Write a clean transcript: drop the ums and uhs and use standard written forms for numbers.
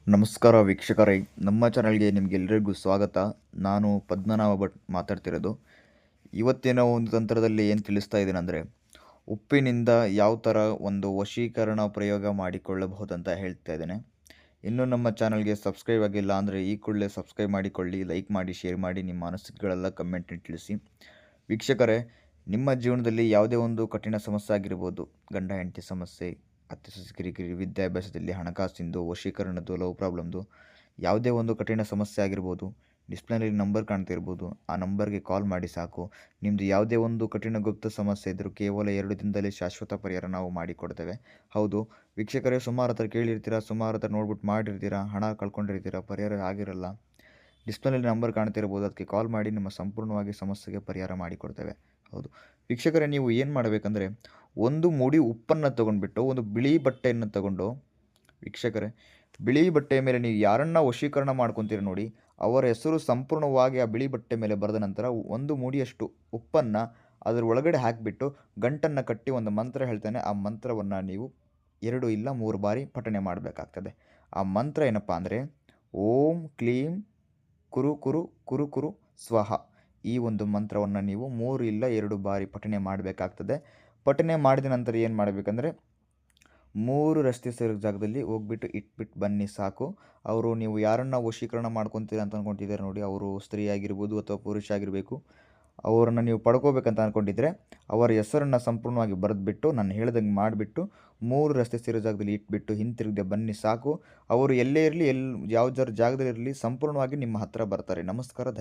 ನಮಸ್ಕಾರ ವೀಕ್ಷಕರೇ, ನಮ್ಮ ಚಾನಲ್ಗೆ ನಿಮಗೆಲ್ಲರಿಗೂ ಸ್ವಾಗತ. ನಾನು ಪದ್ಮನಾಭ ಭಟ್ ಮಾತಾಡ್ತಿರೋದು. ಇವತ್ತಿನ ಒಂದು ತಂತ್ರದಲ್ಲಿ ಏನು ತಿಳಿಸ್ತಾ ಇದ್ದೀನಂದರೆ, ಉಪ್ಪಿನಿಂದ ಯಾವ ಥರ ಒಂದು ವಶೀಕರಣ ಪ್ರಯೋಗ ಮಾಡಿಕೊಳ್ಳಬಹುದಂತ ಹೇಳ್ತಾ ಇದ್ದೇನೆ. ಇನ್ನೂ ನಮ್ಮ ಚಾನಲ್ಗೆ ಸಬ್ಸ್ಕ್ರೈಬ್ ಆಗಿಲ್ಲ ಅಂದರೆ ಈ ಕೂಡಲೇ ಸಬ್ಸ್ಕ್ರೈಬ್ ಮಾಡಿಕೊಳ್ಳಿ, ಲೈಕ್ ಮಾಡಿ, ಶೇರ್ ಮಾಡಿ, ನಿಮ್ಮ ಅನಿಸಿಕೆಗಳೆಲ್ಲ ಕಮೆಂಟ್ನಲ್ಲಿ ತಿಳಿಸಿ. ವೀಕ್ಷಕರೇ, ನಿಮ್ಮ ಜೀವನದಲ್ಲಿ ಯಾವುದೇ ಒಂದು ಕಠಿಣ ಸಮಸ್ಯೆ ಆಗಿರ್ಬೋದು, ಗಂಡ ಹೆಂಡತಿ ಸಮಸ್ಯೆ, ಅತ್ತೆ ಸೊಸೆ ಕಿರಿಕಿರಿ, ವಿದ್ಯಾಭ್ಯಾಸದಲ್ಲಿ ಹಣಕಾಸಿಂದು, ವಶೀಕರಣದ್ದು, ಲವ್ ಪ್ರಾಬ್ಲಮ್ದು, ಯಾವುದೇ ಒಂದು ಕಠಿಣ ಸಮಸ್ಯೆ ಆಗಿರ್ಬೋದು, ಡಿಸ್ಪ್ಲೇನಲ್ಲಿ ನಂಬರ್ ಕಾಣ್ತಿರ್ಬೋದು, ಆ ನಂಬರ್ಗೆ ಕಾಲ್ ಮಾಡಿ ಸಾಕು. ನಿಮ್ಮದು ಯಾವುದೇ ಒಂದು ಕಠಿಣ ಗುಪ್ತ ಸಮಸ್ಯೆ ಇದ್ದರೂ ಕೇವಲ 2 ದಿನದಲ್ಲಿ ಶಾಶ್ವತ ಪರಿಹಾರ ನಾವು ಮಾಡಿಕೊಡ್ತೇವೆ. ಹೌದು ವೀಕ್ಷಕರೇ, ಸುಮಾರು ಹತ್ರ ಕೇಳಿರ್ತೀರ, ಸುಮಾರು ಹತ್ರ ನೋಡ್ಬಿಟ್ಟು ಮಾಡಿರ್ತೀರ, ಹಣ ಕಳ್ಕೊಂಡಿರ್ತೀರ, ಪರಿಹಾರ ಆಗಿರಲ್ಲ. ಡಿಸ್ಪ್ಲೇನಲ್ಲಿ ನಂಬರ್ ಕಾಣ್ತಿರ್ಬೋದು, ಅದಕ್ಕೆ ಕಾಲ್ ಮಾಡಿ ನಿಮ್ಮ ಸಂಪೂರ್ಣವಾಗಿ ಸಮಸ್ಯೆಗೆ ಪರಿಹಾರ ಮಾಡಿಕೊಡ್ತೇವೆ. ಹೌದು ವೀಕ್ಷಕರೇ, ನೀವು ಏನು ಮಾಡಬೇಕಂದ್ರೆ, ಒಂದು ಮುಡಿ ಉಪ್ಪನ್ನು ತೊಗೊಂಡ್ಬಿಟ್ಟು ಒಂದು ಬಿಳಿ ಬಟ್ಟೆಯನ್ನು ತಗೊಂಡು, ವೀಕ್ಷಕರೇ, ಬಿಳಿ ಬಟ್ಟೆಯ ಮೇಲೆ ನೀವು ಯಾರನ್ನ ವಶೀಕರಣ ಮಾಡ್ಕೊತೀರ ನೋಡಿ, ಅವರ ಹೆಸರು ಸಂಪೂರ್ಣವಾಗಿ ಆ ಬಿಳಿ ಬಟ್ಟೆ ಮೇಲೆ ಬರೆದ ನಂತರ ಒಂದು ಮುಡಿಯಷ್ಟು ಉಪ್ಪನ್ನು ಅದರ ಒಳಗಡೆ ಹಾಕಿಬಿಟ್ಟು ಗಂಟನ್ನು ಕಟ್ಟಿ ಒಂದು ಮಂತ್ರ ಹೇಳ್ತಾನೆ. ಆ ಮಂತ್ರವನ್ನು ನೀವು 2 ಇಲ್ಲ 3 ಬಾರಿ ಪಠನೆ ಮಾಡಬೇಕಾಗ್ತದೆ. ಆ ಮಂತ್ರ ಏನಪ್ಪ ಅಂದರೆ, ಓಂ ಕ್ಲೀಂ ಕುರು ಕುರು ಕುರು ಕುರು ಸ್ವಹ. ಈ ಒಂದು ಮಂತ್ರವನ್ನು ನೀವು 3 ಇಲ್ಲ 2 ಬಾರಿ ಪಠನೆ ಮಾಡಬೇಕಾಗ್ತದೆ. ಪಠನೆ ಮಾಡಿದ ನಂತರ ಏನು ಮಾಡಬೇಕಂದ್ರೆ, 3 ರಸ್ತೆ ಸೇರೋ ಜಾಗದಲ್ಲಿ ಹೋಗ್ಬಿಟ್ಟು ಇಟ್ಬಿಟ್ಟು ಬನ್ನಿ ಸಾಕು. ಅವರು ನೀವು ಯಾರನ್ನು ವಶೀಕರಣ ಮಾಡ್ಕೊತೀರ ಅಂತ ಅಂದ್ಕೊಂಡಿದ್ದಾರೆ ನೋಡಿ, ಅವರು ಸ್ತ್ರೀ ಆಗಿರ್ಬೋದು ಅಥವಾ ಪುರುಷ ಆಗಿರಬೇಕು, ಅವರನ್ನು ನೀವು ಪಡ್ಕೋಬೇಕಂತ ಅಂದ್ಕೊಂಡಿದ್ರೆ ಅವರ ಹೆಸರನ್ನು ಸಂಪೂರ್ಣವಾಗಿ ಬರೆದ್ಬಿಟ್ಟು ನಾನು ಹೇಳ್ದಂಗೆ ಮಾಡಿಬಿಟ್ಟು 3 ರಸ್ತೆ ಸೇರೋ ಜಾಗದಲ್ಲಿ ಇಟ್ಬಿಟ್ಟು ಹಿಂತಿರುಗದೆ ಬನ್ನಿ ಸಾಕು. ಅವರು ಎಲ್ಲೇ ಇರಲಿ, ಯಾವ ಜಾಗದಲ್ಲಿ ಇರಲಿ, ಸಂಪೂರ್ಣವಾಗಿ ನಿಮ್ಮ ಹತ್ರ ಬರ್ತಾರೆ. ನಮಸ್ಕಾರ.